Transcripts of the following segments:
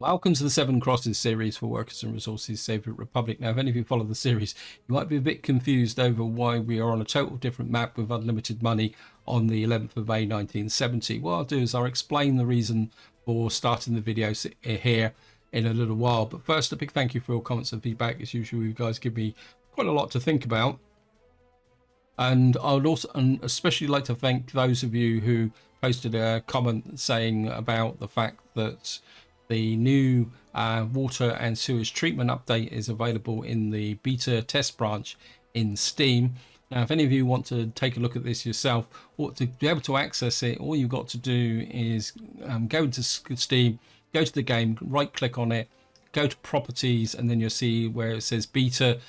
Welcome to the Seven Crosses series for Workers and Resources Saviour Republic. Now, if any of you follow the series, you might be a bit confused over why we are on a total different map with unlimited money on the 11th of May 1970. What I'll do is I'll explain the reason for starting the video here in a little while. But first, a big thank you for your comments and feedback. As usual, you guys give me quite a lot to think about. And I would also especially like to thank those of you who posted a comment saying about the fact that the new water and sewage treatment update is available in the beta test branch in Steam. Now, if any of you want to take a look at this yourself or to be able to access it, all you've got to do is go into Steam, go to the game, right click on it, go to properties, and then you'll see where it says beta.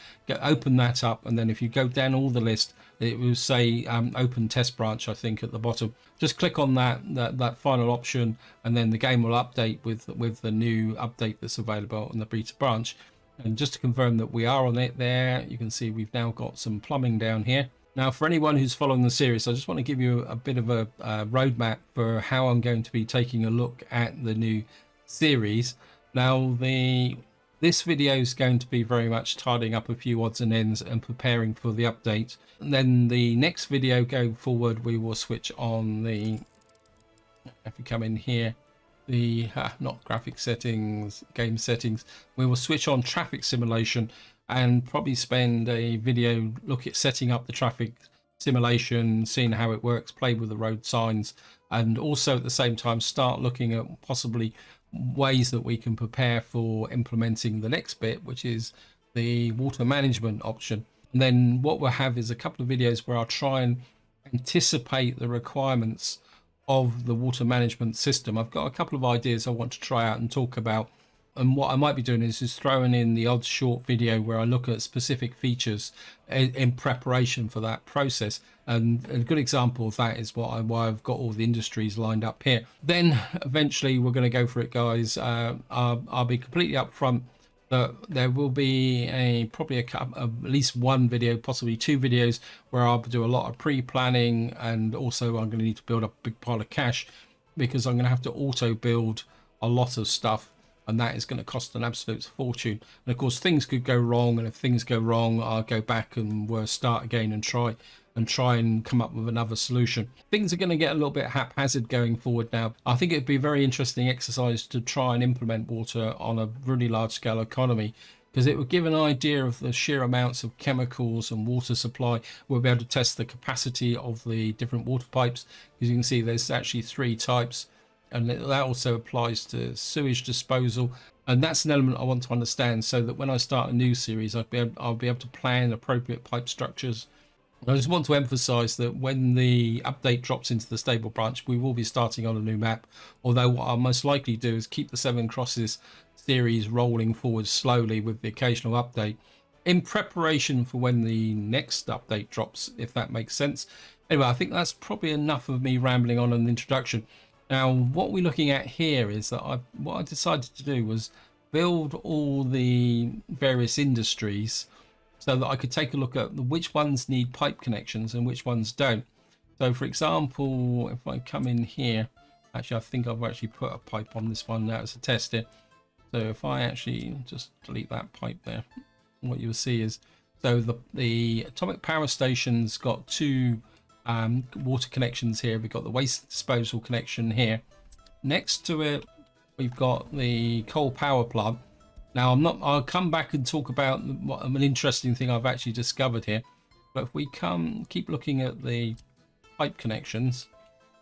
Open that up, and then if you go down all the list, it will say open test branch, I think, at the bottom. Just click on that final option, and then the game will update with the new update that's available in the beta branch. And just to confirm that we are on it there, you can see we've now got some plumbing down here. Now, for anyone who's following the series, I just want to give you a bit of a roadmap for how I'm going to be taking a look at the new series. Now, this video is going to be very much tidying up a few odds and ends and preparing for the update. And then the next video going forward, we will switch on the, if you come in here, the not graphic settings, game settings, we will switch on traffic simulation and probably spend a video look at setting up the traffic simulation, seeing how it works, play with the road signs, and also at the same time start looking at possibly ways that we can prepare for implementing the next bit, which is the water management option. And then what we'll have is a couple of videos where I'll try and anticipate the requirements of the water management system. I've got a couple of ideas I want to try out and talk about, and what I might be doing is just throwing in the odd short video where I look at specific features in preparation for that process. And a good example of that is why I've got all the industries lined up here. Then eventually we're going to go for it, guys. I'll be completely upfront that there will be probably at least one video, possibly two videos, where I'll do a lot of pre-planning, and also I'm going to need to build up a big pile of cash because I'm going to have to auto build a lot of stuff, and that is going to cost an absolute fortune. And of course things could go wrong, and if things go wrong, I'll go back and we'll start again and try and come up with another solution. Things are going to get a little bit haphazard going forward now. I think it'd be a very interesting exercise to try and implement water on a really large scale economy, because it would give an idea of the sheer amounts of chemicals and water supply. We'll be able to test the capacity of the different water pipes, because you can see there's actually 3 types, and that also applies to sewage disposal. And that's an element I want to understand, so that when I start a new series, I'll be able to plan appropriate pipe structures. I just want to emphasize that when the update drops into the stable branch, we will be starting on a new map, although what I'll most likely do is keep the Seven Crosses series rolling forward slowly with the occasional update in preparation for when the next update drops, if that makes sense. Anyway, I think that's probably enough of me rambling on an introduction. Now, what we're looking at here is that what I decided to do was build all the various industries so that I could take a look at which ones need pipe connections and which ones don't. So for example, if I come in here, actually I think I've actually put a pipe on this one now as a test here. So if I actually just delete that pipe there, what you'll see is, so the atomic power station's got 2 water connections here. We've got the waste disposal connection here. Next to it, we've got the coal power plant. Now I'll come back and talk about an interesting thing I've actually discovered here. But if we keep looking at the pipe connections,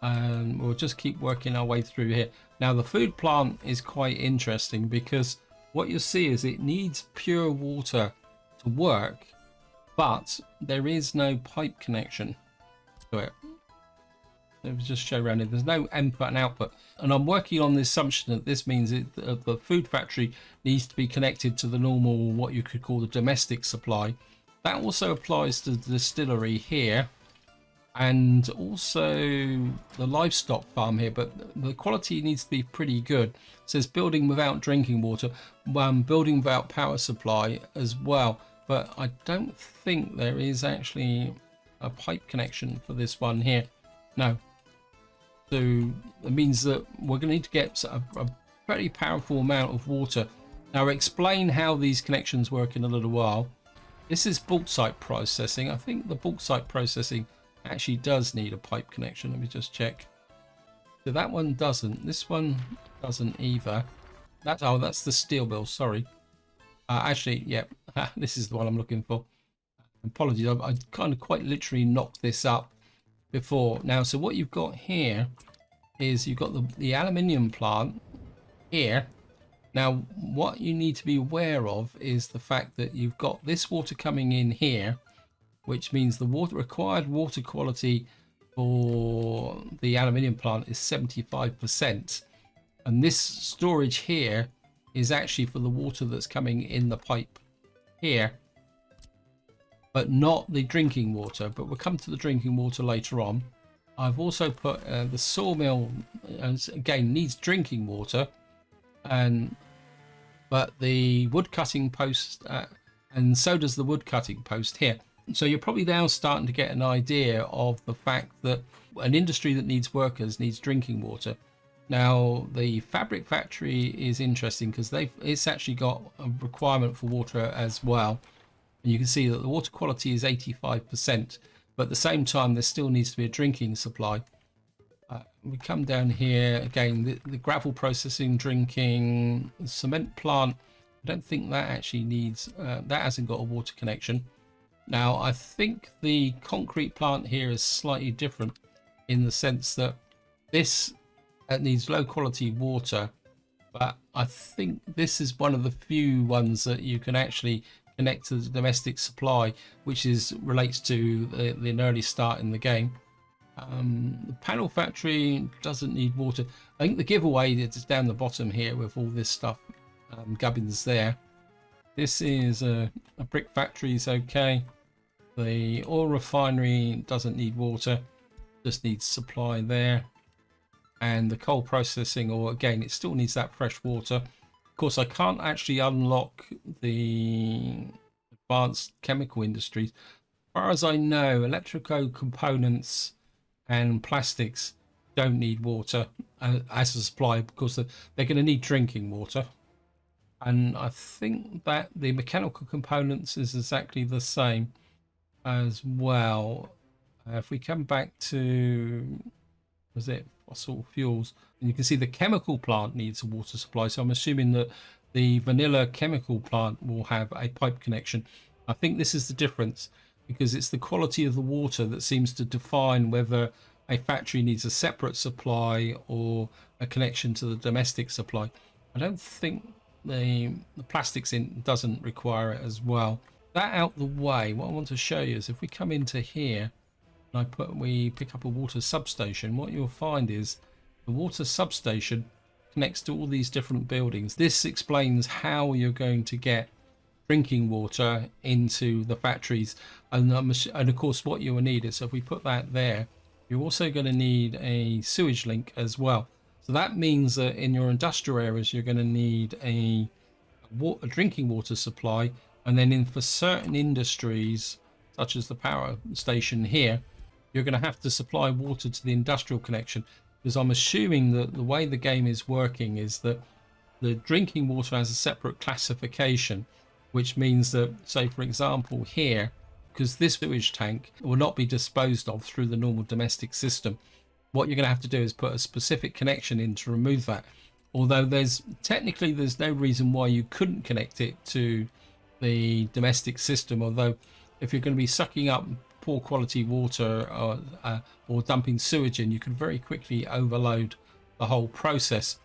and we'll just keep working our way through here. Now the food plant is quite interesting, because what you'll see is it needs pure water to work, but there is no pipe connection to it. Let me just show around here. There's no input and output, and I'm working on the assumption that this means the food factory needs to be connected to the normal, what you could call the domestic supply. That also applies to the distillery here, and also the livestock farm here, but the quality needs to be pretty good. It says building without drinking water, building without power supply as well, but I don't think there is actually a pipe connection for this one here. No. So it means that we're going to need to get a very powerful amount of water. Now, I'll explain how these connections work in a little while. This is bauxite processing. I think the bauxite processing actually does need a pipe connection. Let me just check. So that one doesn't. This one doesn't either. That's the steel mill. Sorry. Actually, yeah, this is the one I'm looking for. Apologies, I kind of quite literally knocked this up before. Now, so what you've got here is you've got the aluminium plant here. Now, what you need to be aware of is the fact that you've got this water coming in here, which means the required water quality for the aluminium plant is 75%. And this storage here is actually for the water that's coming in the pipe here, but not the drinking water. But we'll come to the drinking water later on. I've also put the sawmill, again, needs drinking water, but the wood cutting post, and so does the wood cutting post here. So you're probably now starting to get an idea of the fact that an industry that needs workers needs drinking water. Now, the fabric factory is interesting because it's actually got a requirement for water as well. And you can see that the water quality is 85%, but at the same time, there still needs to be a drinking supply. We come down here again, the gravel processing, drinking, the cement plant. I don't think that actually needs, that hasn't got a water connection. Now, I think the concrete plant here is slightly different in the sense that this needs low quality water, but I think this is one of the few ones that you can actually connect to the domestic supply, which relates to an early start in the game. The panel factory doesn't need water. I think the giveaway is down the bottom here with all this stuff, gubbins there. This is a brick factory is okay. The oil refinery doesn't need water, just needs supply there. And the coal processing, or again, it still needs that fresh water. Of course, I can't actually unlock the advanced chemical industries. As far as I know, electrical components and plastics don't need water as a supply because they're going to need drinking water. And I think that the mechanical components is exactly the same as well. If we come back to, was it fossil fuels, and you can see the chemical plant needs a water supply, so I'm assuming that the vanilla chemical plant will have a pipe connection. I think this is the difference, because it's the quality of the water that seems to define whether a factory needs a separate supply or a connection to the domestic supply. I don't think the plastics doesn't require it as well. That out the way, what I want to show you is if we come into here and we pick up a water substation, what you'll find is the water substation connects to all these different buildings. This explains how you're going to get drinking water into the factories, and of course what you will need is, so if we put that there, you're also going to need a sewage link as well. So that means that in your industrial areas you're going to need a drinking water supply, and then for certain industries such as the power station here, you're going to have to supply water to the industrial connection, because I'm assuming that the way the game is working is that the drinking water has a separate classification, which means that, say for example here, because this sewage tank will not be disposed of through the normal domestic system, what you're going to have to do is put a specific connection in to remove that. Although there's no reason why you couldn't connect it to the domestic system, although if you're going to be sucking up poor quality water or dumping sewage in, you can very quickly overload the whole process.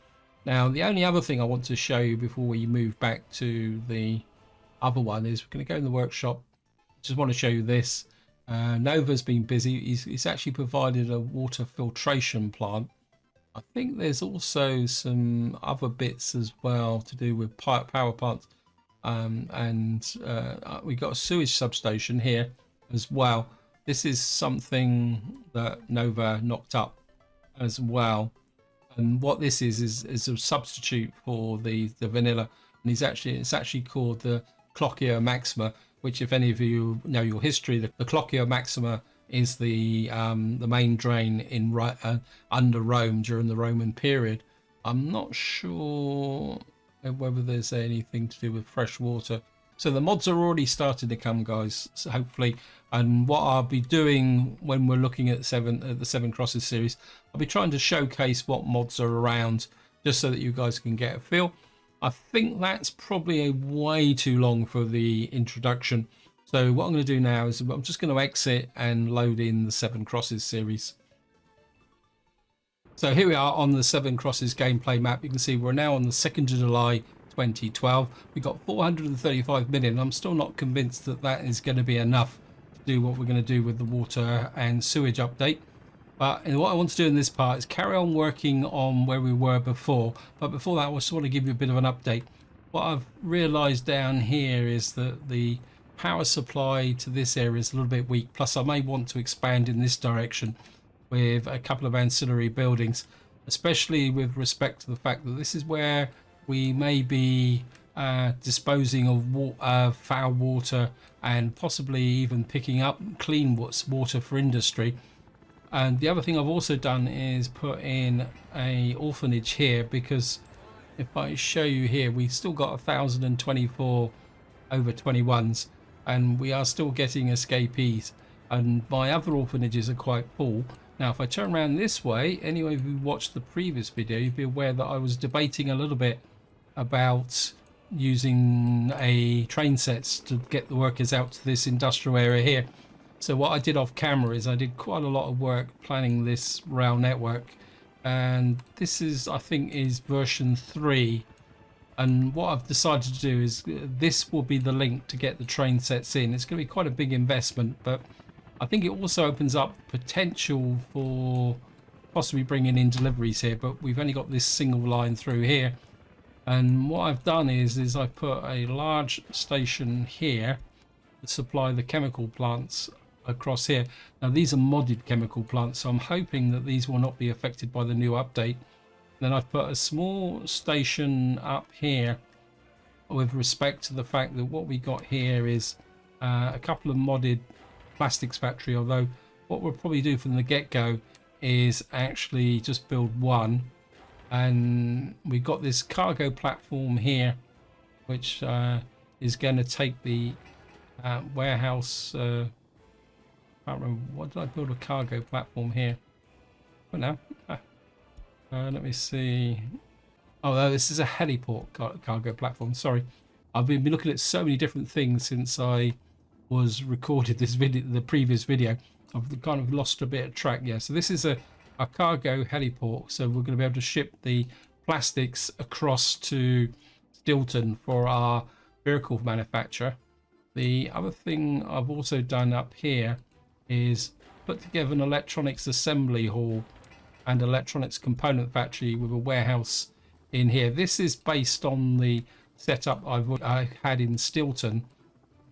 Now, the only other thing I want to show you before we move back to the other one is we're going to go in the workshop. Just want to show you this. Nova's been busy. He's actually provided a water filtration plant. I think there's also some other bits as well to do with power plants, and we got a sewage substation here as well. This is something that Nova knocked up as well, and what this is a substitute for the vanilla, and it's actually called the Cloaca Maxima, which, if any of you know your history, the Cloaca Maxima is the main drain in under Rome during the Roman period. I'm not sure whether there's anything to do with fresh water. So the mods are already starting to come, guys, so hopefully. And what I'll be doing when we're looking at the Seven Crosses series, I'll be trying to showcase what mods are around, just so that you guys can get a feel. I think that's probably a way too long for the introduction. So what I'm going to do now is I'm just going to exit and load in the Seven Crosses series. So here we are on the Seven Crosses gameplay map. You can see we're now on the 2nd of July 2012. We got 435 million. I'm still not convinced that that is going to be enough to do what we're going to do with the water and sewage update. But what I want to do in this part is carry on working on where we were before. But before that, I just want to give you a bit of an update. What I've realised down here is that the power supply to this area is a little bit weak. Plus, I may want to expand in this direction with a couple of ancillary buildings, especially with respect to the fact that this is where we may be disposing of foul water and possibly even picking up clean water for industry. And the other thing I've also done is put in a orphanage here, because if I show you here, we've still got 1,024 over 21s, and we are still getting escapees, and my other orphanages are quite full. Now, if I turn around this way, anyway, if you watched the previous video, you'd be aware that I was debating a little bit about using a train sets to get the workers out to this industrial area here. So what I did off camera is I did quite a lot of work planning this rail network, and this is, I think, is version 3. And what I've decided to do is this will be the link to get the train sets in. It's going to be quite a big investment, but I think it also opens up potential for possibly bringing in deliveries here, but we've only got this single line through here. And what I've done is I've put a large station here to supply the chemical plants across here. Now, these are modded chemical plants, so I'm hoping that these will not be affected by the new update. Then I've put a small station up here with respect to the fact that what we got here is a couple of modded plastics factory, although what we'll probably do from the get-go is actually just build one. And we've got this cargo platform here, which is going to take the warehouse. I can't remember, what did I build a cargo platform here? What now? Let me see. Oh, no, this is a heliport cargo platform. Sorry, I've been looking at so many different things since I was recorded this video, the previous video. I've kind of lost a bit of track. Yeah, so this is a cargo heliport, so we're going to be able to ship the plastics across to Stilton for our vehicle manufacture. The other thing I've also done up here is put together an electronics assembly hall and electronics component factory with a warehouse in here. This is based on the setup I had in Stilton.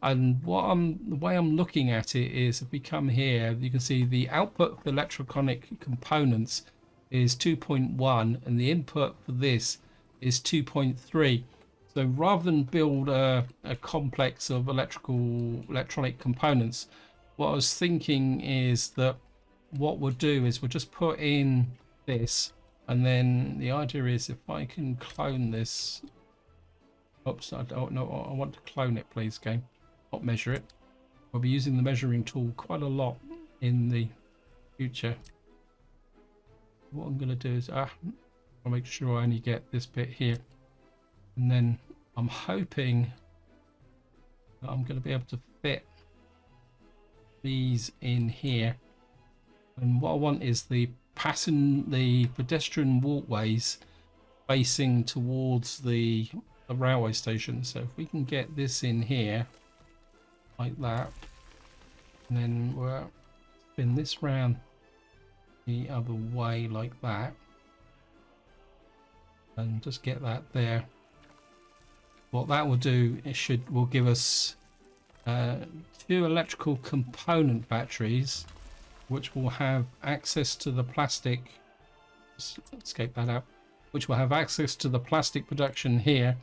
And the way I'm looking at it is, if we come here, you can see the output for electronic components is 2.1 and the input for this is 2.3. So rather than build a complex of electronic components, what I was thinking is that what we'll do is we'll just put in this, and then the idea is if I can clone this. Oops, I don't know. I want to clone it, please, game. Not measure it. I'll be using the measuring tool quite a lot in the future. What I'm going to do is I'll make sure I only get this bit here, and then I'm hoping that I'm going to be able to fit these in here. And what I want is the pedestrian walkways facing towards the railway station. So if we can get this in here like that, and then we'll spin this round the other way like that, and just get that there. What that will do, will give us 2 electrical component factories, which will have access to the plastic. Let's escape that out. Which will have access to the plastic production here,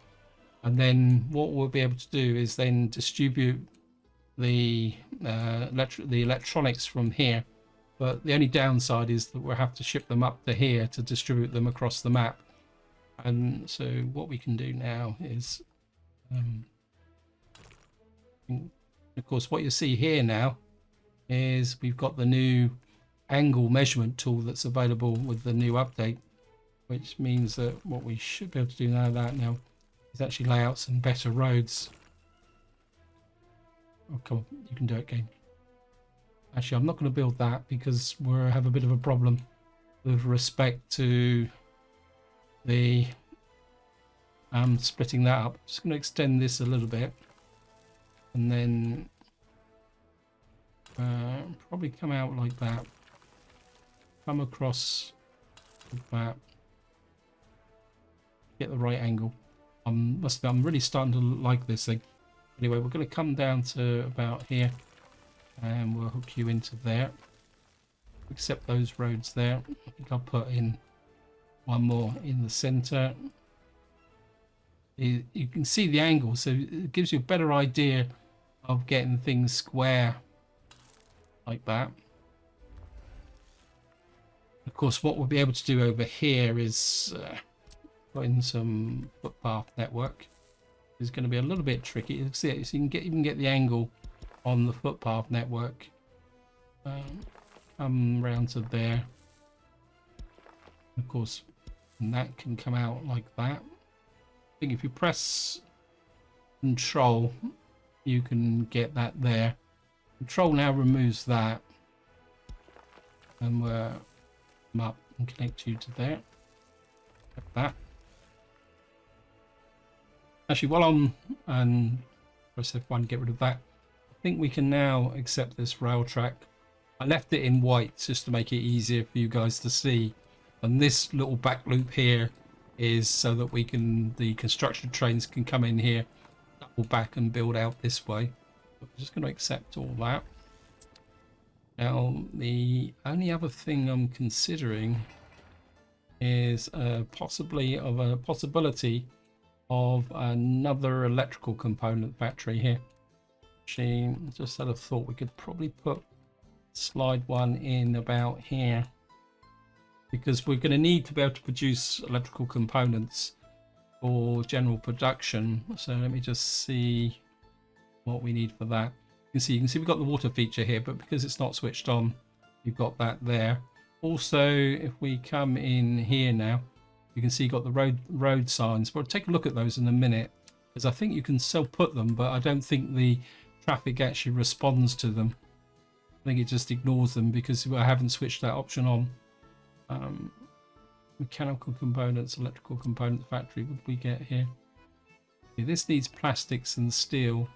and then what we'll be able to do is then distribute the electronics from here. But the only downside is that we'll have to ship them up to here to distribute them across the map. And so what we can do now is, of course, what you see here now is we've got the new angle measurement tool that's available with the new update, which means that what we should be able to do now is actually lay out some better roads. Oh, come on, you can do it, game. Actually, I'm not going to build that because we have a bit of a problem with respect to the splitting that up. Just going to extend this a little bit, and then probably come out like that. Come across like that. Get the right angle. I'm really starting to like this thing. Anyway, we're going to come down to about here, and we'll hook you into there. Except those roads there. I think I'll put in one more in the center. You can see the angle, so it gives you a better idea of getting things square like that. Of course, what we'll be able to do over here is put in some footpath network. It's going to be a little bit tricky. You can see it, so you can even get the angle on the footpath network. Come round to there. Of course, and that can come out like that. I think if you press Control, you can get that there. Control now removes that, and we're up and connect you to there. Like that. Actually, while I'm press F1, get rid of that. I think we can now accept this rail track. I left it in white just to make it easier for you guys to see. And this little back loop here is so that the construction trains can come in here, double back and build out this way. But we're just going to accept all that. Now, the only other thing I'm considering is possibility of another electrical component factory here. Actually, just had a thought, we could probably slide one in about here, because we're going to need to be able to produce electrical components for general production. So let me just see what we need for that. You can see we've got the water feature here, but because it's not switched on, you've got that there. Also, if we come in here now, you can see you've got the road signs. We'll take a look at those in a minute, because I think you can still put them, but I don't think the traffic actually responds to them. I think it just ignores them because I haven't switched that option on. Mechanical components, electrical component factory. What did we get here? Okay, this needs plastics and steel.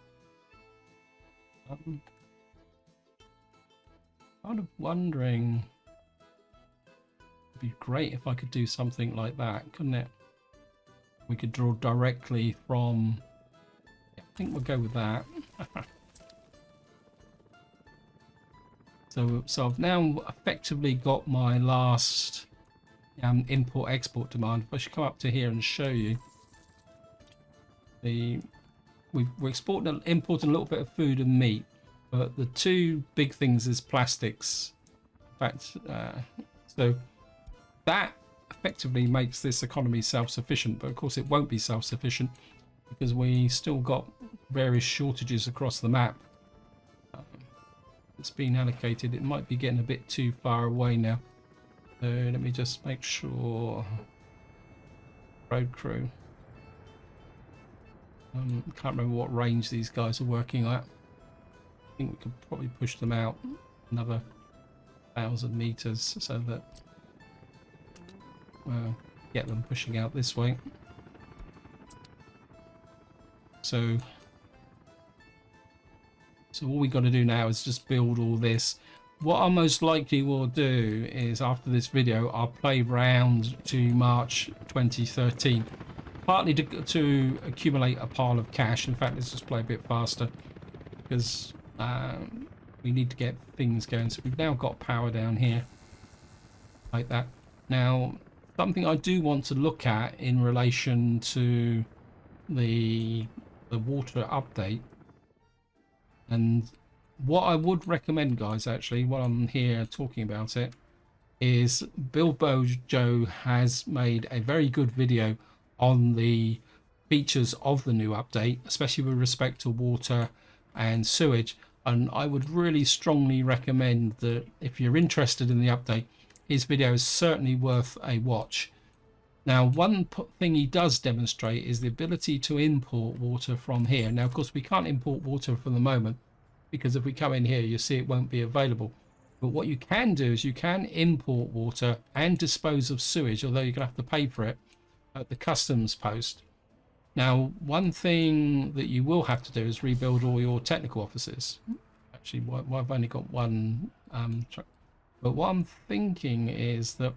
Kind of wondering, it'd be great if I could do something like that, couldn't it? We could draw directly from, I think we'll go with that. So I've now effectively got my last import-export demand. If I should come up to here and show you, we're importing a little bit of food and meat, but the two big things is plastics. In fact, so that effectively makes this economy self-sufficient, but of course it won't be self-sufficient because we still got various shortages across the map. It's been allocated. It might be getting a bit too far away now. So let me just make sure. Road crew. Can't remember what range these guys are working at. I think we could probably push them out another 1,000 meters so that we'll get them pushing out this way. So all we got to do now is just build all this. What I most likely will do is after this video, I'll play round to March 2013. Partly to accumulate a pile of cash. In fact, let's just play a bit faster because we need to get things going. So we've now got power down here like that. Now, something I do want to look at in relation to the water update, and what I would recommend, guys, actually, while I'm here talking about it, is Bilbo Joe has made a very good video on the features of the new update, especially with respect to water and sewage. And I would really strongly recommend that if you're interested in the update, his video is certainly worth a watch. Now, one thing he does demonstrate is the ability to import water from here. Now, of course, we can't import water for the moment, because if we come in here, you'll see it won't be available. But what you can do is you can import water and dispose of sewage, although you're going to have to pay for it at the customs post. Now, one thing that you will have to do is rebuild all your technical offices. Actually, well, I've only got one truck. But what I'm thinking is that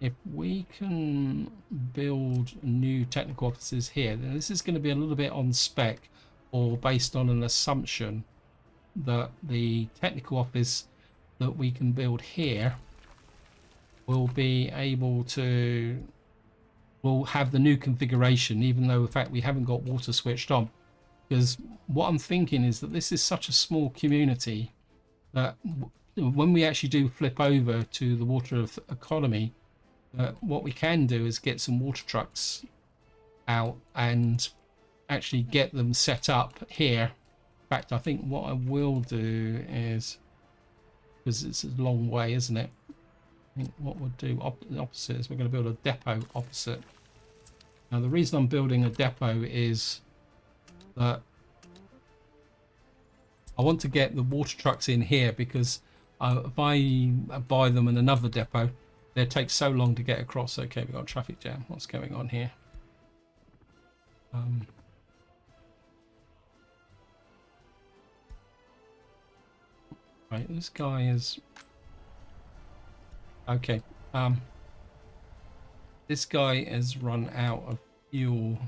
if we can build new technical offices here, then this is going to be a little bit on spec or based on an assumption that the technical office that we can build here will be able to will have the new configuration, even though in fact we haven't got water switched on. Because what I'm thinking is that this is such a small community that when we actually do flip over to the water economy, what we can do is get some water trucks out and actually get them set up here. In fact, I think what I will do is, because it's a long way, isn't it? I think what we'll do the opposite is we're going to build a depot opposite. Now, the reason I'm building a depot is that I want to get the water trucks in here, because if I buy them in another depot, they take so long to get across. Okay, we've got a traffic jam. What's going on here? Right, this guy is okay. This guy has run out of fuel,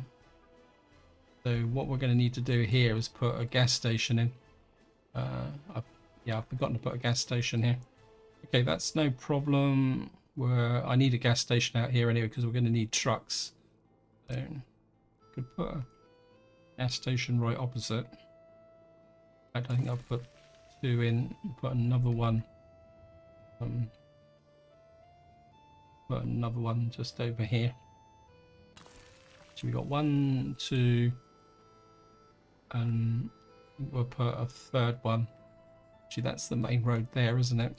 so what we're going to need to do here is put a gas station in. I've forgotten to put a gas station here. Okay, that's no problem. I need a gas station out here anyway, because we're going to need trucks. So could put a gas station right opposite. I think I'll put two in. Put another one. Put another one just over here. So we got 1, 2, and we'll put a third one. Actually, that's the main road there, isn't it?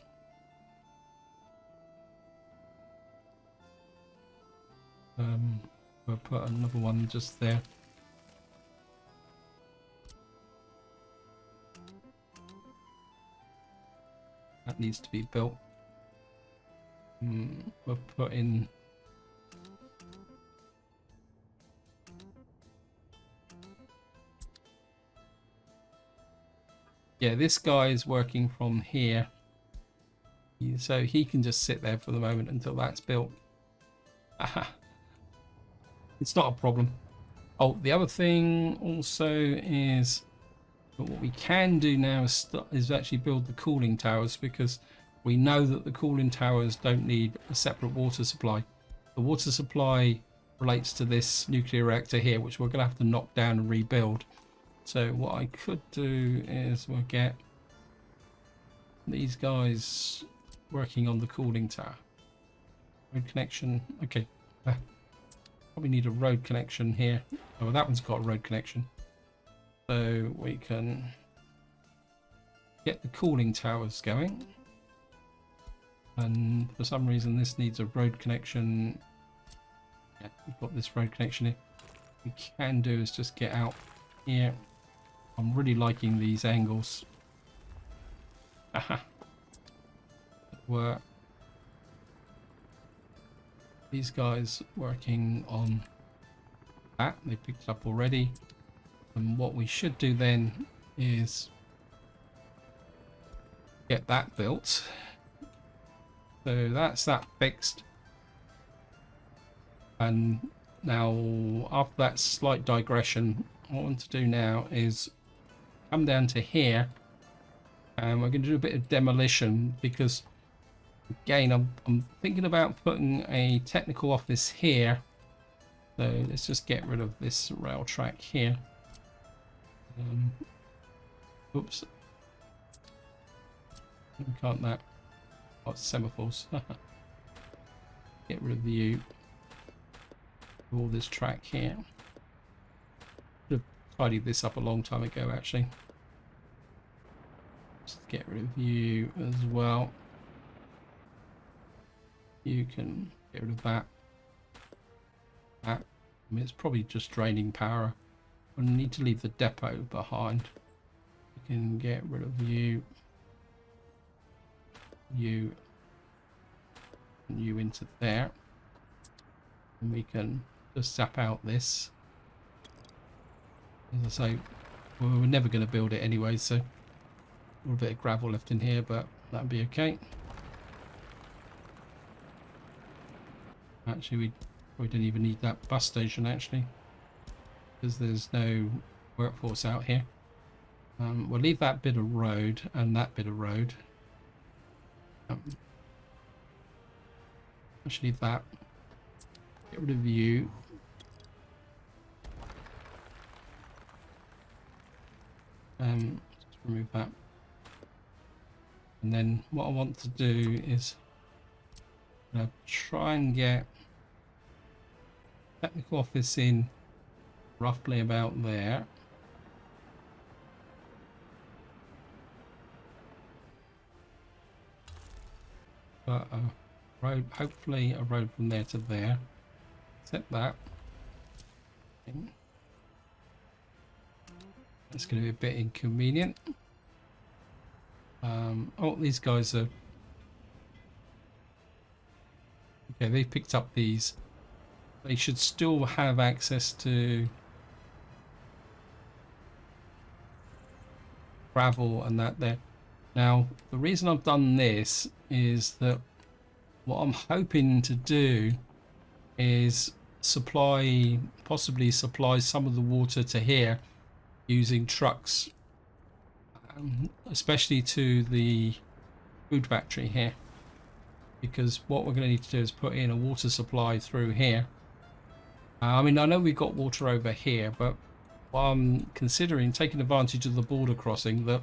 We'll put another one just there. That needs to be built. We'll put in this guy is working from here, so he can just sit there for the moment until that's built. It's not a problem. Oh, the other thing also is, but what we can do now is actually build the cooling towers, because we know that the cooling towers don't need a separate water supply. The water supply relates to this nuclear reactor here, which we're going to have to knock down and rebuild. So what I could do is we'll get these guys working on the cooling tower. Road connection. Okay. Probably need a road connection here. Oh, well, that one's got a road connection. So we can get the cooling towers going. And for some reason this needs a road connection. Yeah, we've got this road connection here. What we can do is just get out here. I'm really liking these angles. Aha. Work. These guys working on that. They picked it up already. And what we should do then is get that built. So that's that fixed. And now, after that slight digression, what I want to do now is come down to here, and we're going to do a bit of demolition, because again I'm thinking about putting a technical office here. So let's just get rid of this rail track here. Oops. We can't that. Oh, semaphores. Get rid of you. all this track here. Should have tidied this up a long time ago, actually. Just get rid of you as well. You can get rid of that. I mean, it's probably just draining power. I need to leave the depot behind. We can get rid of you. You. And you into there. And we can just zap out this. As I say, well, we're never going to build it anyway, so a little bit of gravel left in here, but that'd be okay. Actually, we don't even need that bus station, actually, because there's no workforce out here. We'll leave that bit of road and that bit of road. Actually, leave that. Get rid of you. Just remove that. And then what I want to do is try and get technical office in roughly about there. But road, hopefully a road from there to there. Except that. That's going to be a bit inconvenient. Oh, these guys are... Okay, they picked up these. They should still have access to gravel and that there. Now, the reason I've done this is that what I'm hoping to do is possibly supply some of the water to here using trucks, especially to the food factory here, because what we're going to need to do is put in a water supply through here. I mean, I know we've got water over here, but I'm considering taking advantage of the border crossing, that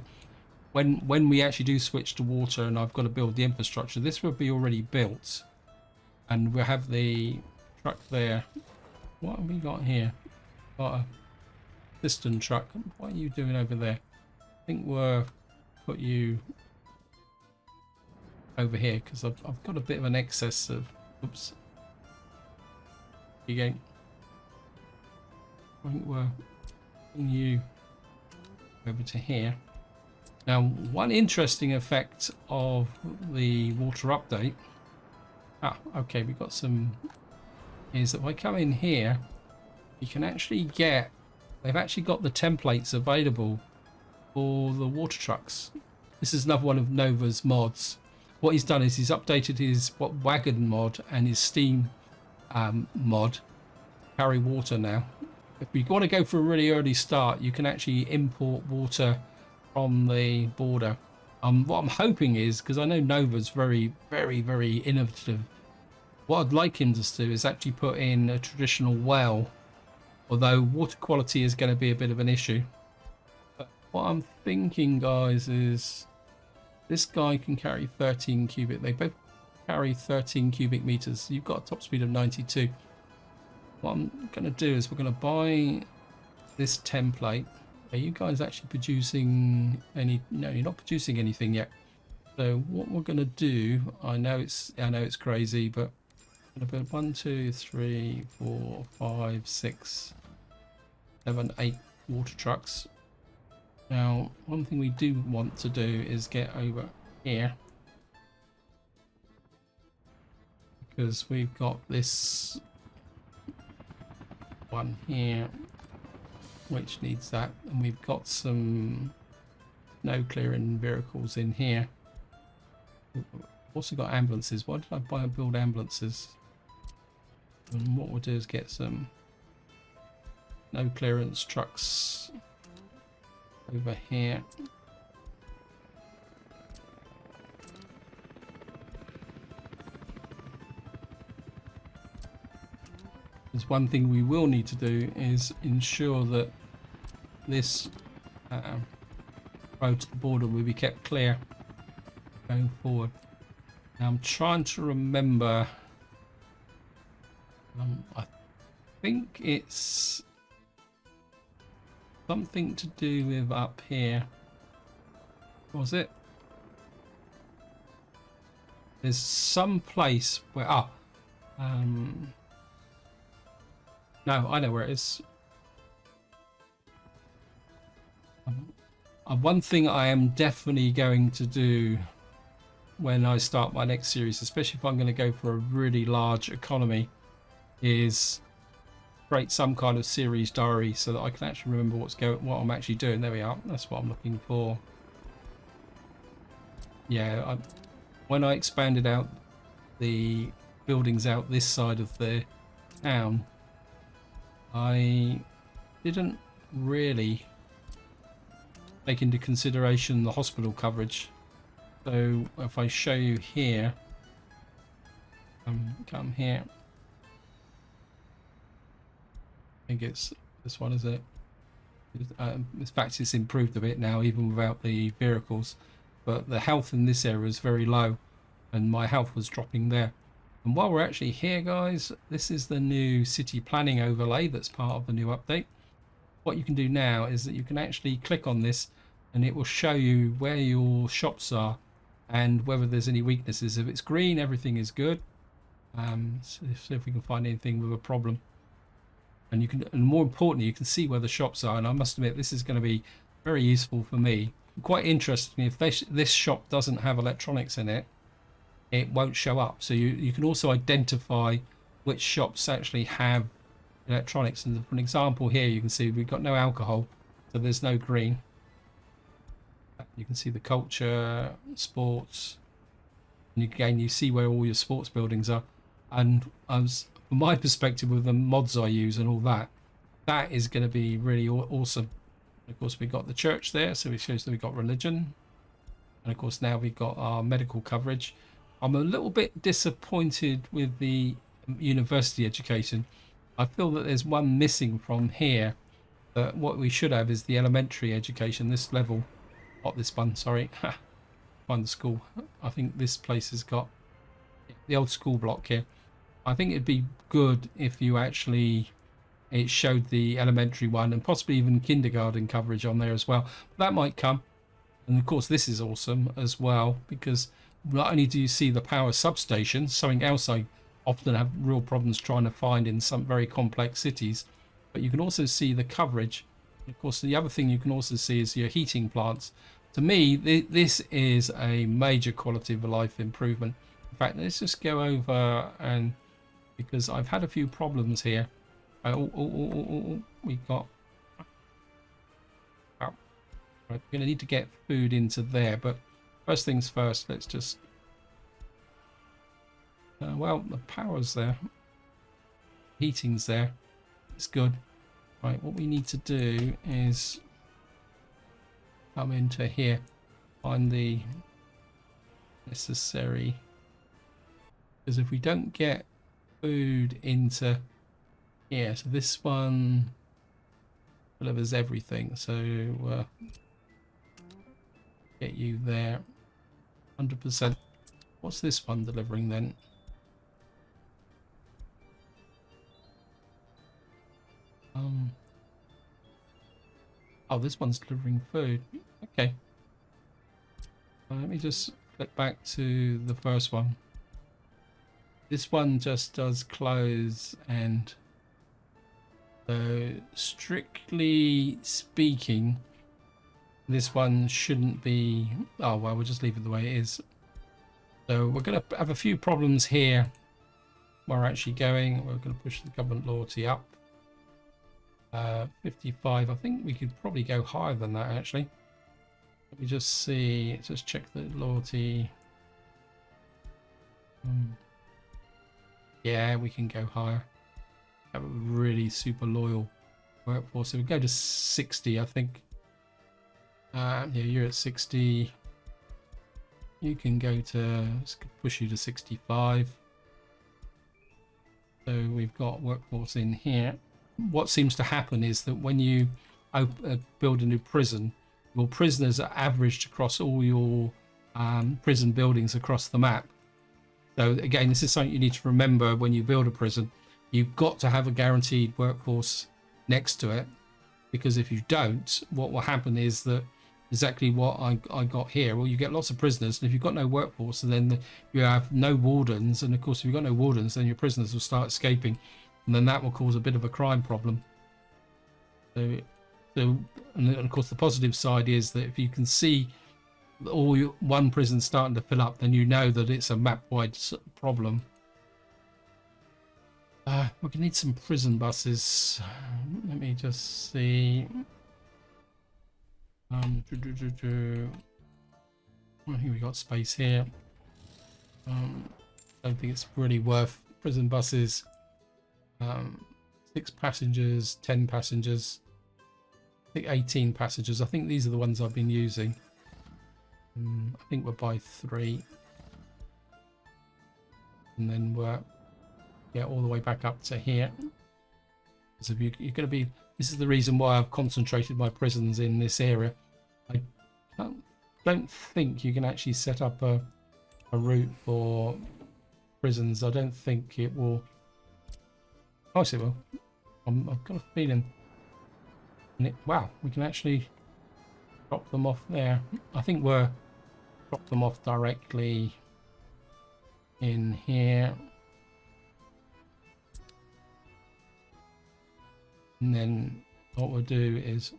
when we actually do switch to water and I've got to build the infrastructure, this will be already built, and we'll have the truck there. What have we got here? Got a piston truck. What are you doing over there? I think we'll put you over here, because I've got a bit of an excess of... Oops. You go. I think we're putting you over to here. Now, one interesting effect of the water update... okay, we've got some... is that if I come in here, you can actually get... They've actually got the templates available for the water trucks. This is another one of Novu's mods. What he's done is he's updated his wagon mod and his steam mod to carry water now. If you want to go for a really early start, you can actually import water from the border. What I'm hoping is, because I know Novu's very, very, very innovative, what I'd like him to do is actually put in a traditional well, although water quality is going to be a bit of an issue. But what I'm thinking, guys, is this guy can carry 13 cubic. They both carry 13 cubic meters. You've got a top speed of 92. What I'm going to do is we're going to buy this template. Are you guys actually producing any? No, you're not producing anything yet. So what we're going to do, I know it's crazy, but I'm going to put 1, 2, 3, 4, 5, 6, 7, 8 water trucks. Now, one thing we do want to do is get over here, because we've got this one here which needs that, and we've got some snow clearing vehicles in here. We've also got ambulances. Why did I buy and build ambulances? And what we'll do is get some snow clearance trucks over here. There's one thing we will need to do is ensure that this road to the border will be kept clear going forward. Now I'm trying to remember, I think it's something to do with up here. Was it? There's some place where no, I know where it is. One thing I am definitely going to do when I start my next series, especially if I'm going to go for a really large economy, is create some kind of series diary so that I can actually remember what I'm actually doing. There we are. That's what I'm looking for. Yeah, when I expanded out the buildings out this side of the town, I didn't really take into consideration the hospital coverage. So if I show you here, come here. I think it's this one, is it? In fact, it's improved a bit now, even without the vehicles. But the health in this area is very low, and my health was dropping there. And while we're actually here, guys, this is the new city planning overlay that's part of the new update. What you can do now is that you can actually click on this, and it will show you where your shops are and whether there's any weaknesses. If it's green, everything is good. So see if we can find anything with a problem. And you can, and more importantly, you can see where the shops are. And I must admit, this is going to be very useful for me. Quite interesting, if this shop doesn't have electronics in it, it won't show up. So you can also identify which shops actually have electronics. And for an example here, you can see we've got no alcohol, so there's no green. You can see the culture, sports, and again you see where all your sports buildings are. And from my perspective, with the mods I use and all that, that is going to be really awesome. Of course, we've got the church there, so it shows that we've got religion. And of course, now we've got our medical coverage. I'm a little bit disappointed with the university education. I feel that there's one missing from here. That what we should have is the elementary education, this level. Not this one, sorry. Find the school. I think this place has got the old school block here. I think it'd be good if you actually... it showed the elementary one and possibly even kindergarten coverage on there as well. But that might come. And of course, this is awesome as well, because not only do you see the power substation, something else I often have real problems trying to find in some very complex cities, but you can also see the coverage. Of course, the other thing you can also see is your heating plants. To me, this is a major quality of life improvement. In fact, let's just go over, and because I've had a few problems here. We got... oh. Right, we're going to need to get food into there, but first things first, let's just... well, the power's there. Heating's there. It's good. Right, what we need to do is come into here, find the necessary... because if we don't get food into... yeah, so this one delivers everything, so get you there 100%. What's this one delivering then? Oh, this one's delivering food. Okay. Let me just flip back to the first one. This one just does clothes and... so strictly speaking, this one shouldn't be... oh, well, we'll just leave it the way it is. So we're going to have a few problems here. We're actually going... we're going to push the government loyalty up. 55. I think we could probably go higher than that, actually. Let me just see. Just check the loyalty. Yeah, we can go higher. Have a really super loyal workforce. So we go to 60, I think. Yeah, you're at 60. You can go to... let's push you to 65. So we've got workforce in here. What seems to happen is that when you build a new prison, your prisoners are averaged across all your prison buildings across the map. So again, this is something you need to remember when you build a prison. you've got to have a guaranteed workforce next to it, because if you don't, what will happen is that exactly what I got here. Well, you get lots of prisoners, and if you've got no workforce, then you have no wardens, and of course if you've got no wardens, then your prisoners will start escaping, and then that will cause a bit of a crime problem. So and of course the positive side is that if you can see one prison starting to fill up, then you know that it's a map-wide problem. We're gonna need some prison buses. Let me just see. I think we got space here. Don't think it's really worth prison buses. 6 passengers, 10 passengers. I think 18 passengers. I think these are the ones I've been using. I think we'll buy 3, and then we'll get all the way back up to here. So if you're going to be, this is the reason why I've concentrated my prisons in this area. I don't think you can actually set up a route for prisons. I don't think it will. Oh, yes, it will. I've got a feeling. Wow, we can actually drop them off there. I think we're drop them off directly in here, and then what we'll do is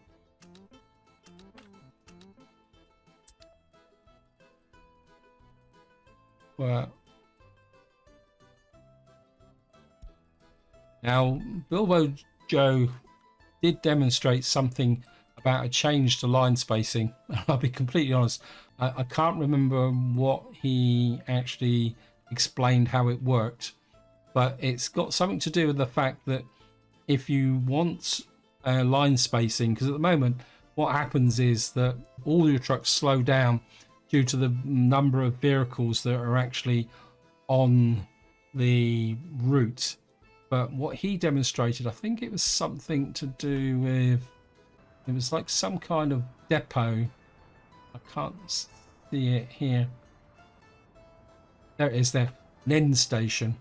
now Bilbo Joe did demonstrate something about a change to line spacing. I'll be completely honest, I can't remember what he actually explained how it worked, but it's got something to do with the fact that if you want line spacing, because at the moment what happens is that all your trucks slow down due to the number of vehicles that are actually on the route. But what he demonstrated, I think it was something to do with, it was like some kind of depot. I can't see it here. There it is there, an end station.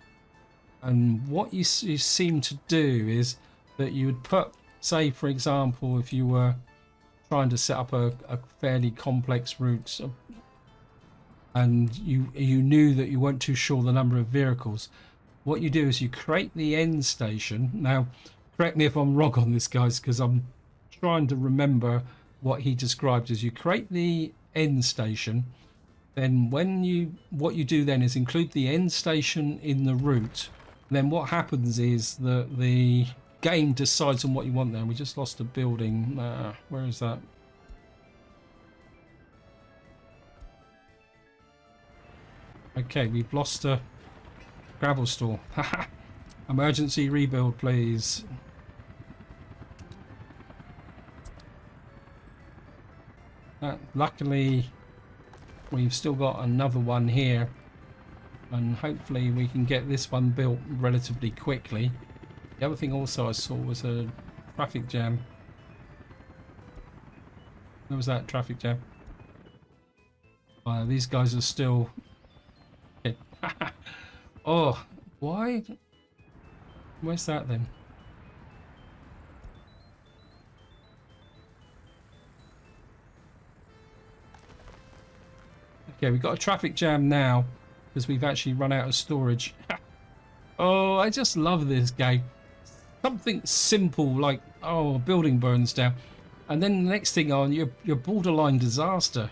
And what you seem to do is that you would put, say for example, if you were trying to set up a fairly complex route, and you knew that you weren't too sure the number of vehicles, what you do is you create the end station. Now, correct me if I'm wrong on this, guys, because I'm trying to remember what he described as. You create the end station, then what you do then is include the end station in the route. Then what happens is that the game decides on what you want there. We just lost a building. Where is that? Okay, we've lost a gravel store. Emergency rebuild, please. Luckily, we've still got another one here, and hopefully we can get this one built relatively quickly. The other thing also I saw was a traffic jam. Where was that traffic jam? These guys are still... Oh, why? Where's that then? Okay, we've got a traffic jam now because we've actually run out of storage. Oh, I just love this game. Something simple like, oh, a building burns down, and then the next thing on, you're borderline disaster.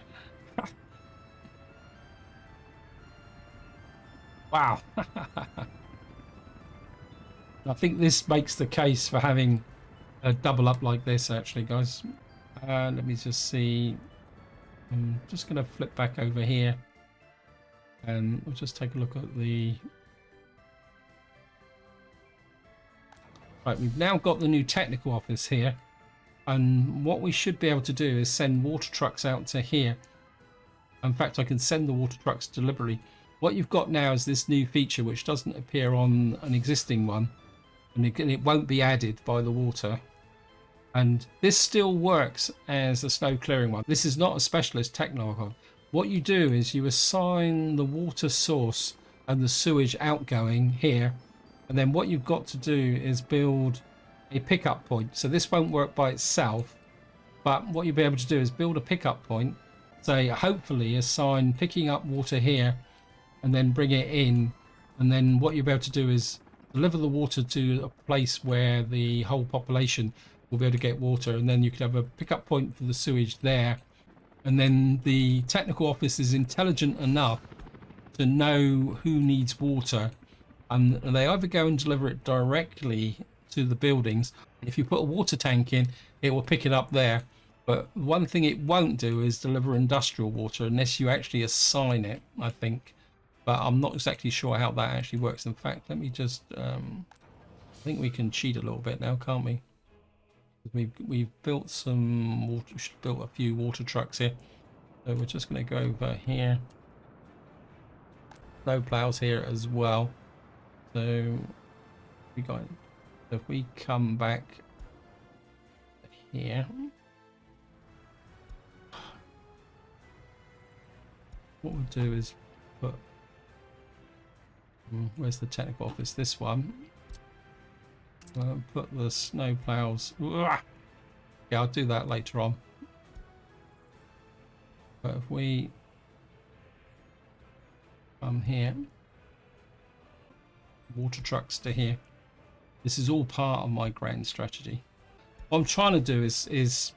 Wow. I think this makes the case for having a double up like this, actually, guys. Let me just see. I'm just going to flip back over here, and we'll just take a look at the... Right, we've now got the new technical office here, and what we should be able to do is send water trucks out to here. In fact, I can send the water trucks deliberately. What you've got now is this new feature which doesn't appear on an existing one, and it won't be added by the water. And this still works as a snow clearing one. This is not a specialist techno. What you do is you assign the water source and the sewage outgoing here, And then what you've got to do is build a pickup point. So this won't work by itself, but what you'll be able to do is build a pickup point, say hopefully assign picking up water here, and then bring it in. And then what you'll be able to do is deliver the water to a place where the whole population will be able to get water. And then you could have a pickup point for the sewage there. And then the technical office is intelligent enough to know who needs water. And they either go and deliver it directly to the buildings. If you put a water tank in, it will pick it up there. But one thing it won't do is deliver industrial water unless you actually assign it, I think. But I'm not exactly sure how that actually works. In fact, let me just I think we can cheat a little bit now, can't we? We've built some water, built a few water trucks here. So we're just going to go over here. Snow plows here as well. So if we come back here, what we'll do is put, where's the technical office? This one. Put the snow plows. Yeah, I'll do that later on. But if we come here, water trucks to here. This is all part of my grand strategy. What I'm trying to do is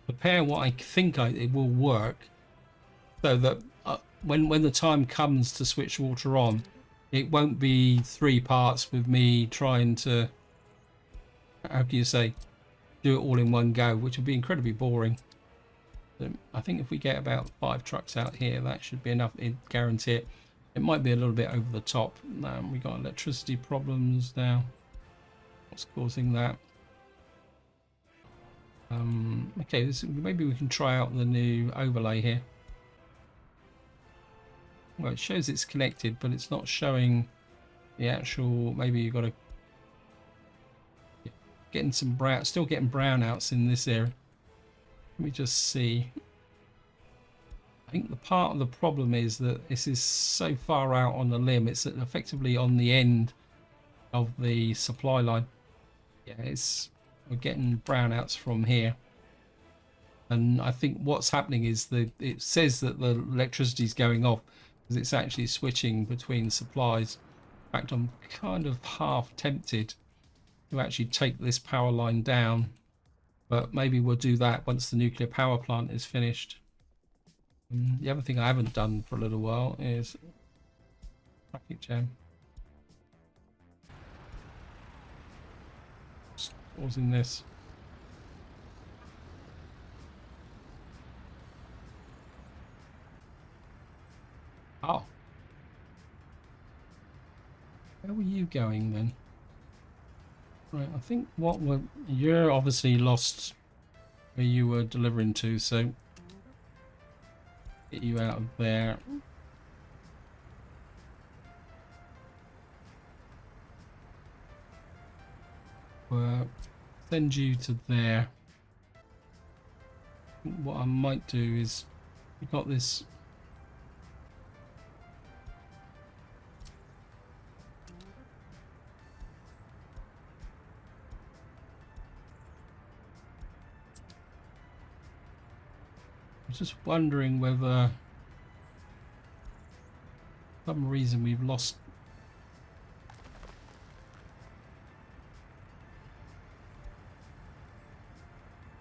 prepare what I think it will work, so that when the time comes to switch water on, it won't be 3 parts with me trying to, how do you say, do it all in one go, which would be incredibly boring. So I think if we get about 5 trucks out here, that should be enough. Guarantee it. It might be a little bit over the top. We got electricity problems now. What's causing that? Okay, maybe we can try out the new overlay here. Well, it shows it's connected, but it's not showing the actual. Maybe you've got to getting some brown, still getting brownouts in this area. Let me just see. I think the part of the problem is that this is so far out on the limb. It's effectively on the end of the supply line. Yeah, we're getting brownouts from here. And I think what's happening is it says that the electricity is going off because it's actually switching between supplies. In fact, I'm kind of half tempted to actually take this power line down, but maybe we'll do that once the nuclear power plant is finished. The other thing I haven't done for a little while is traffic jam. Pausing this. Oh. Where were you going then? Right, I think you're obviously lost where you were delivering to, so get you out of there. Send you to there. What I might do is, we've got this. I'm just wondering whether for some reason we've lost.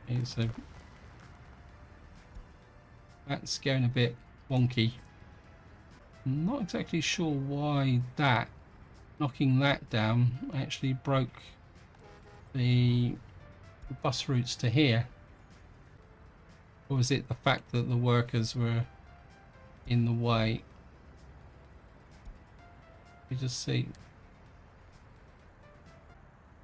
Okay, so that's going a bit wonky. I'm not exactly sure why knocking that down actually broke the bus routes to here. Or was it the fact that the workers were in the way? We just see.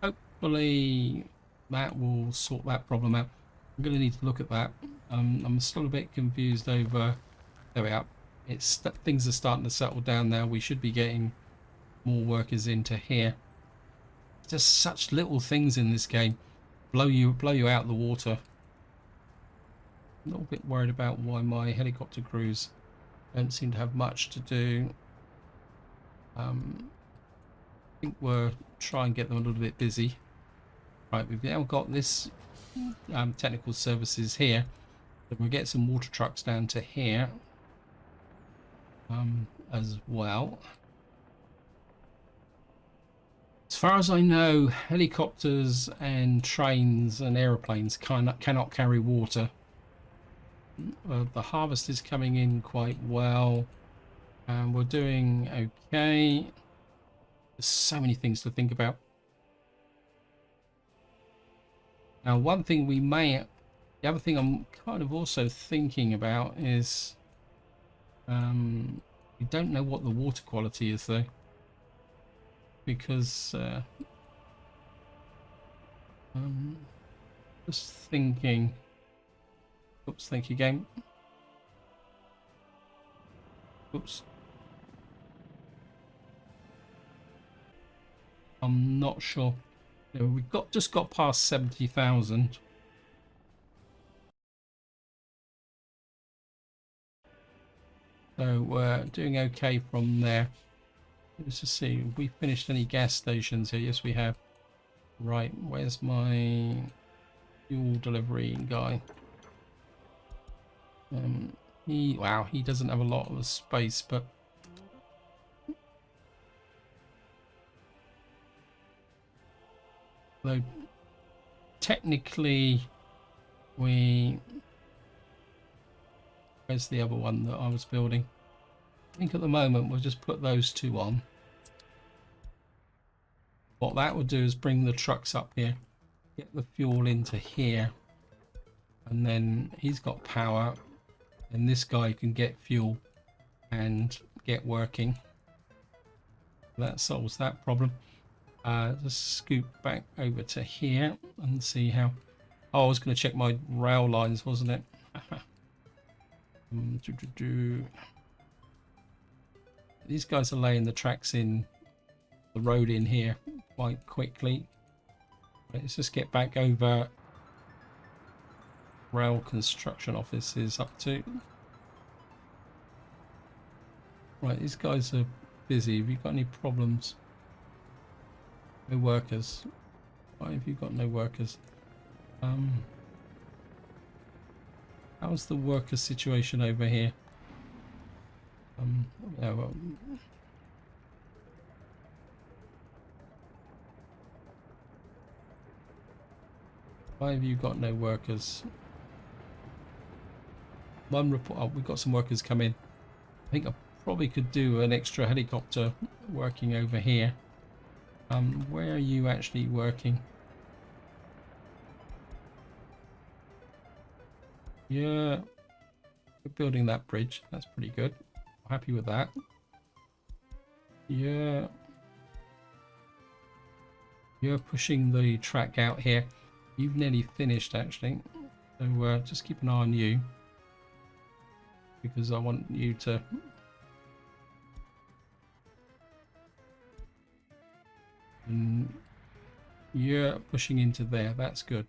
Hopefully that will sort that problem out. I'm going to need to look at that. I'm still a bit confused over. There we are. Things are starting to settle down now. We should be getting more workers into here. Just such little things in this game blow you out the water. A little bit worried about why my helicopter crews don't seem to have much to do. think we'll try and get them a little bit busy. Right, we've now got this technical services here. So we'll get some water trucks down to here as well. As far as I know, helicopters and trains and aeroplanes cannot carry water. The harvest is coming in quite well, and we're doing okay. There's so many things to think about. Now, one thing the other thing I'm kind of also thinking about is, we don't know what the water quality is though, because just thinking. Oops, thank you, game. Oops. I'm not sure. You know, we've just got past 70,000. So we're doing okay from there. Let's just see, have we finished any gas stations here? Yes, we have. Right, where's my fuel delivery guy? He doesn't have a lot of space, but though technically where's the other one that I was building? I think at the moment we'll just put those two on. What that will do is bring the trucks up here, get the fuel into here, and then he's got power, and this guy can get fuel and get working. That solves that problem. Just scoot back over to here and see how. Oh, I was going to check my rail lines, wasn't it? These guys are laying the tracks in the road in here quite quickly. Let's just get back over rail construction office is up to. Right, these guys are busy. Have you got any problems? No workers. Why have you got no workers? How's the worker situation over here? Yeah, well, why have you got no workers? One report. Oh, we've got some workers come in. I think I probably could do an extra helicopter working over here. Where are you actually working? Yeah, we're building that bridge. That's pretty good. I'm happy with that. Yeah. You're pushing the track out here. You've nearly finished actually. So just keep an eye on you, because I want you to you're pushing into there. That's good.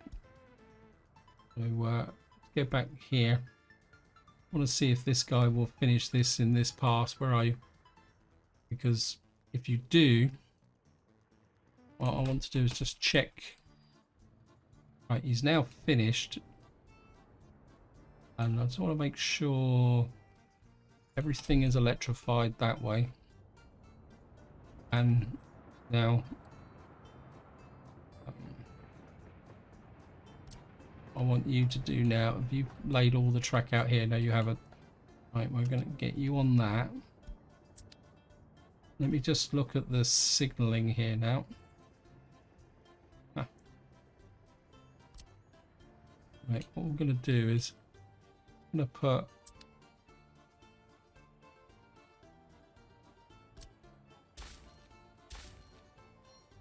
So let's get back here. I want to see if this guy will finish this in this pass. Where are you? Because if you do, what I want to do is just check. Right, he's now finished. And I just want to make sure everything is electrified that way. And now I want you to do now. Have you laid all the track out here? No, you haven't. Right, we're going to get you on that. Let me just look at the signaling here now. Right, what we're going to do is I'm going to put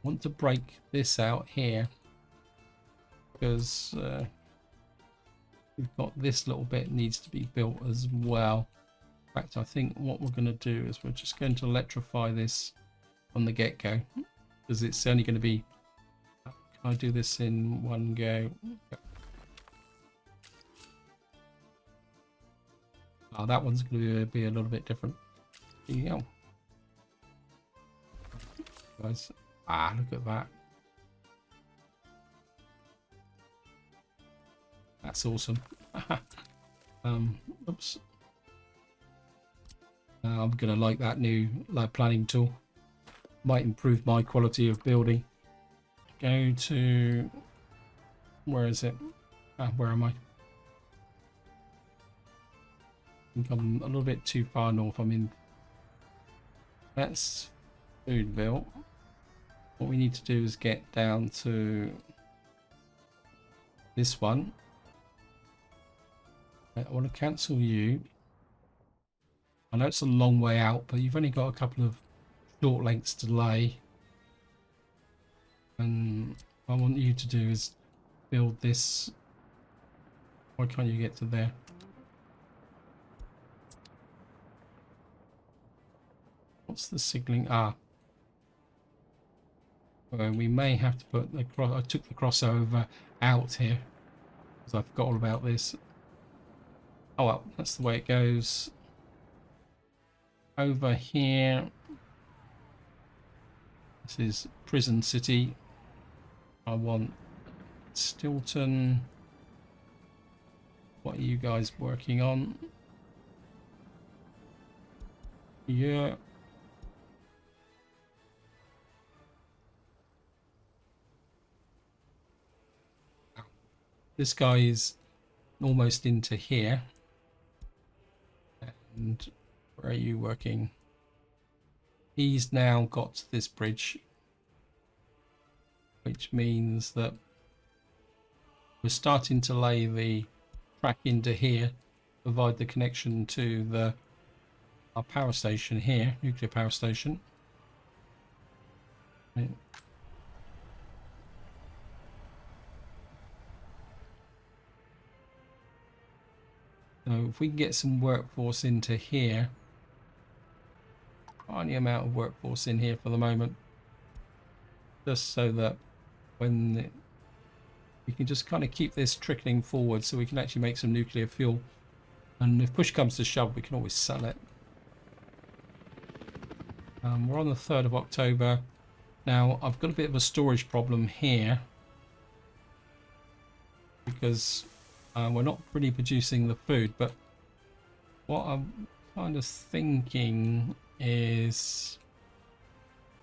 want to break this out here, because we've got this little bit needs to be built as well. In fact, I think what we're going to do is we're just going to electrify this from the get-go, because it's only going to be. Can I do this in one go? Oh, that one's going to be a little bit different. Here you go, guys. Ah, look at that. That's awesome. Oops. I'm gonna like that new lab planning tool. Might improve my quality of building. Go to, where is it? Where am I? I think I'm a little bit too far north. I'm in, that's Foodville. What we need to do is get down to this one. I want to cancel you. I know it's a long way out, but you've only got a couple of short lengths to lay. And what I want you to do is build this. Why can't you get to there? What's the signaling? Ah. Well, we may have to put the cross. I took the crossover out here because I forgot all about this. Oh well, that's the way it goes. Over here, this is Prison City. I want Stilton. What are you guys working on? Yeah. This guy is almost into here. And where are you working? He's now got to this bridge, which means that we're starting to lay the track into here, provide the connection to our power station here, nuclear power station. Right. So if we can get some workforce into here, tiny amount of workforce in here for the moment, just so that when we can just kind of keep this trickling forward so we can actually make some nuclear fuel, and if push comes to shove we can always sell it. We're on the 3rd of October now. I've got a bit of a storage problem here because we're not really producing the food, but what I'm kind of thinking is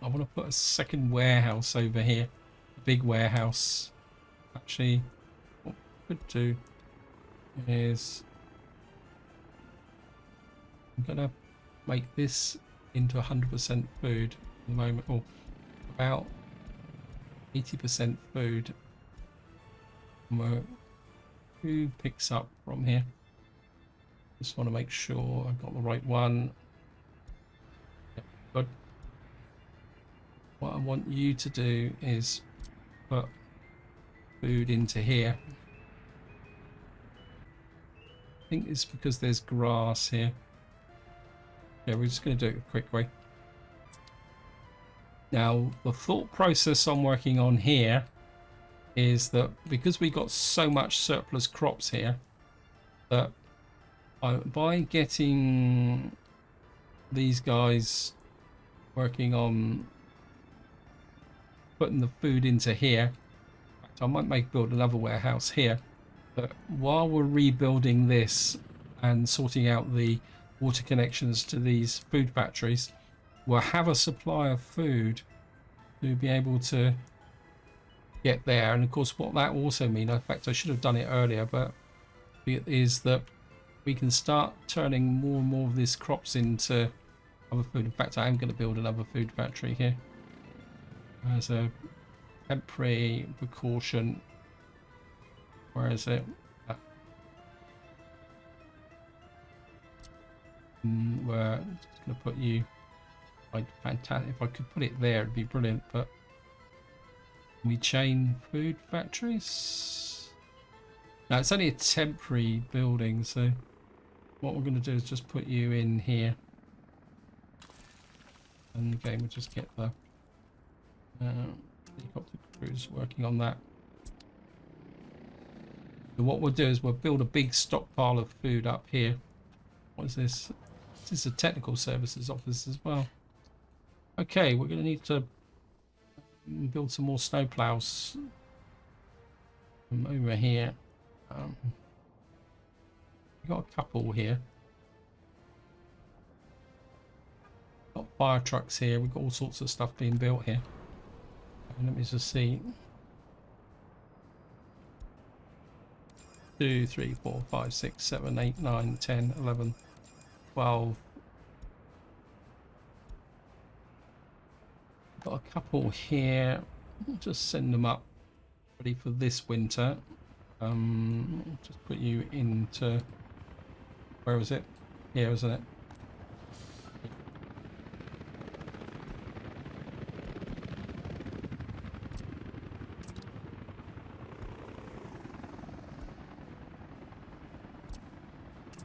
I want to put a second warehouse over here, a big warehouse. Actually, what I could do is I'm going to make this into 100% food at the moment, or about 80% food. Who picks up from here? Just want to make sure I've got the right one. Yep, good. What I want you to do is put food into here. I think it's because there's grass here. Yeah, we're just going to do it a quick way. Now, the thought process I'm working on here is that because we got so much surplus crops here, that by getting these guys working on putting the food into here, in fact, I might build another warehouse here, but while we're rebuilding this and sorting out the water connections to these food factories, we'll have a supply of food to be able to get there. And of course what that also means, in fact I should have done it earlier, but it is that we can start turning more and more of these crops into other food. In fact, I am going to build another food factory here as a temporary precaution. Where is it? We're just going to put you, like, fantastic. If I could put it there it'd be brilliant, but we chain food factories. Now it's only a temporary building, so what we're going to do is just put you in here, and again we'll just get the helicopter crews working on that. So what we'll do is we'll build a big stockpile of food up here. What is this? This is a technical services office as well. Okay, we're going to need to build some more snow plows from over here. We've got a couple here. Got fire trucks here. We've got all sorts of stuff being built here. Let me just see. 2, 3, 4, 5, 6, 7, 8, 9, 10, 11, 12. Got a couple here. I'll just send them up ready for this winter. Just put you into, where was it? Here, isn't it?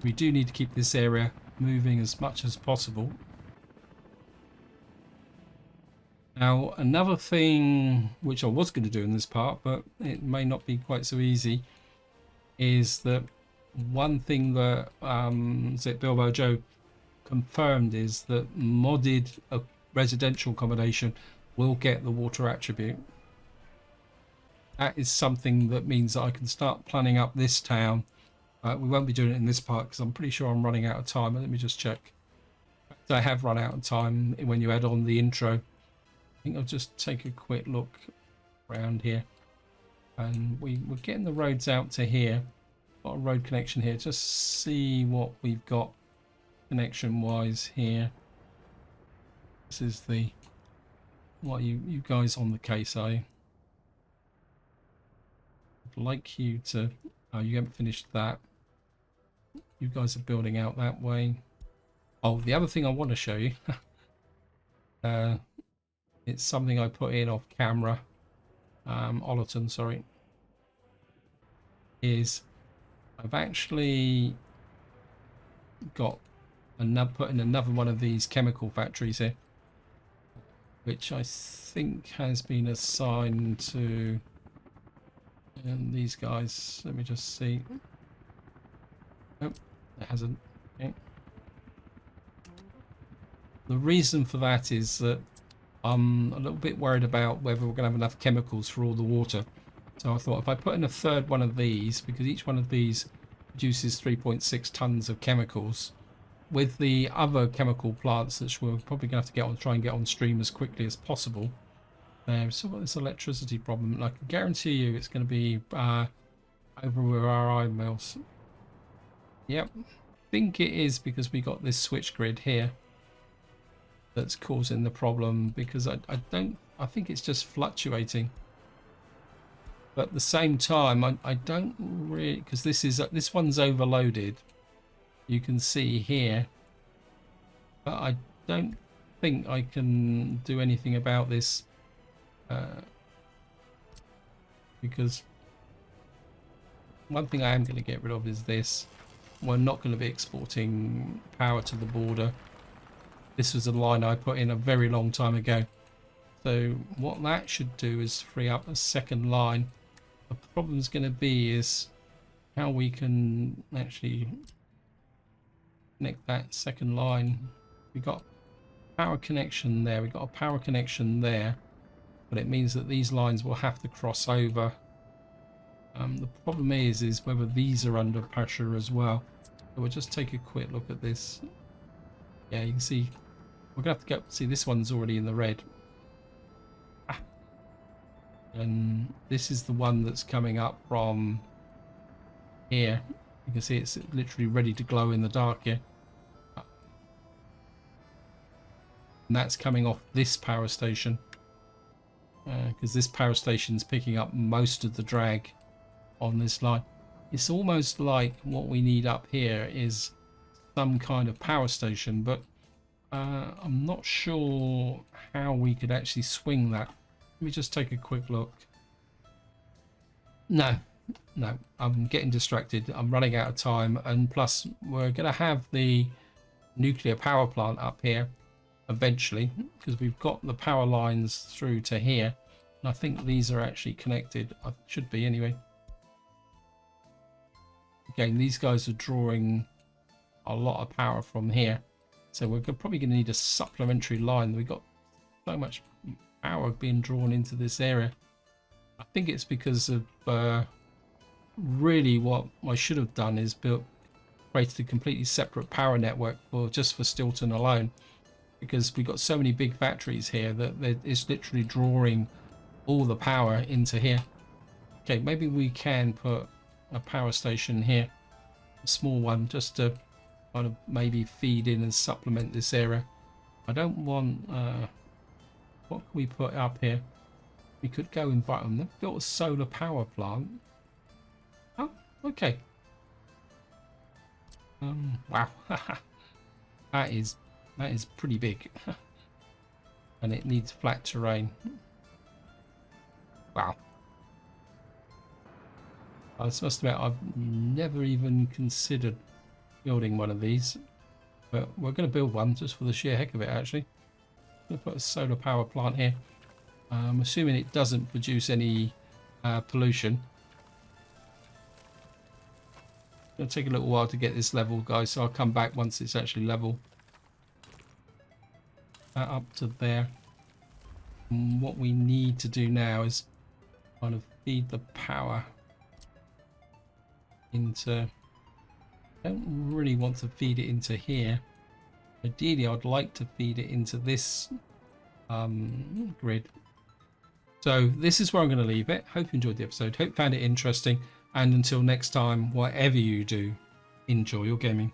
We do need to keep this area moving as much as possible. Now, another thing which I was going to do in this part, but it may not be quite so easy, is that one thing that Bilbo Joe confirmed is that modded residential accommodation will get the water attribute. That is something that means that I can start planning up this town. We won't be doing it in this part because I'm pretty sure I'm running out of time. Let me just check. I have run out of time when you add on the intro. I think I'll just take a quick look around here. And we're getting the roads out to here. Got a road connection here. Just see what we've got connection wise here. This is the, what you guys on the case, are you? I'd like you to, oh, you haven't finished that. You guys are building out that way. Oh, the other thing I want to show you, it's something I put in off camera, Ollerton, sorry, is I've actually got put in another one of these chemical factories here, which I think has been assigned to these guys. Let me just see. Nope, it hasn't. Okay. The reason for that is that I'm a little bit worried about whether we're going to have enough chemicals for all the water. So I thought if I put in a third one of these, because each one of these produces 3.6 tons of chemicals, with the other chemical plants that we're probably going to have to get on, try and get on stream as quickly as possible. We've still got this electricity problem, and I can guarantee you it's going to be over with our eye mills. Yep, I think it is because we got this switch grid here that's causing the problem, because I think it's just fluctuating. But at the same time, I don't really, because this one's overloaded. You can see here, but I don't think I can do anything about this because one thing I am going to get rid of is this. We're not going to be exporting power to the border. This was a line I put in a very long time ago. So what that should do is free up a second line. The problem's going to be is how we can actually connect that second line. We got power connection there. We got a power connection there, but it means that these lines will have to cross over. The problem is whether these are under pressure as well. So we'll just take a quick look at this. Yeah, you can see we're gonna have to go. See, this one's already in the red, and this is the one that's coming up from here. You can see it's literally ready to glow in the dark here. And that's coming off this power station, because this power station's picking up most of the drag on this line. It's almost like what we need up here is some kind of power station, but I'm not sure how we could actually swing that. Let me just take a quick look. No, I'm getting distracted. I'm running out of time, and plus we're going to have the nuclear power plant up here eventually, because we've got the power lines through to here, and I think these are actually connected. Should be anyway. Again, these guys are drawing a lot of power from here, so we're probably going to need a supplementary line. We've got so much power being drawn into this area. I think it's because of really what I should have done is created a completely separate power network just for Stilton alone, because we've got so many big factories here that it's literally drawing all the power into here. Okay, maybe we can put a power station here, a small one, just to kind of maybe feed in and supplement this area. I don't want what can we put up here? We could go invite them. They've built a solar power plant. Oh, okay. Wow. that is pretty big. And it needs flat terrain. Wow. I must admit, I've never even considered building one of these, but we're going to build one just for the sheer heck of it. Actually, I'm going to put a solar power plant here. I'm assuming it doesn't produce any pollution. It's going to take a little while to get this level, guys, so I'll come back once it's actually level. Up to there. And what we need to do now is kind of feed the power into... I don't really want to feed it into here. Ideally, I'd like to feed it into this grid. So this is where I'm going to leave it. Hope you enjoyed the episode. Hope you found it interesting. And until next time, whatever you do, enjoy your gaming.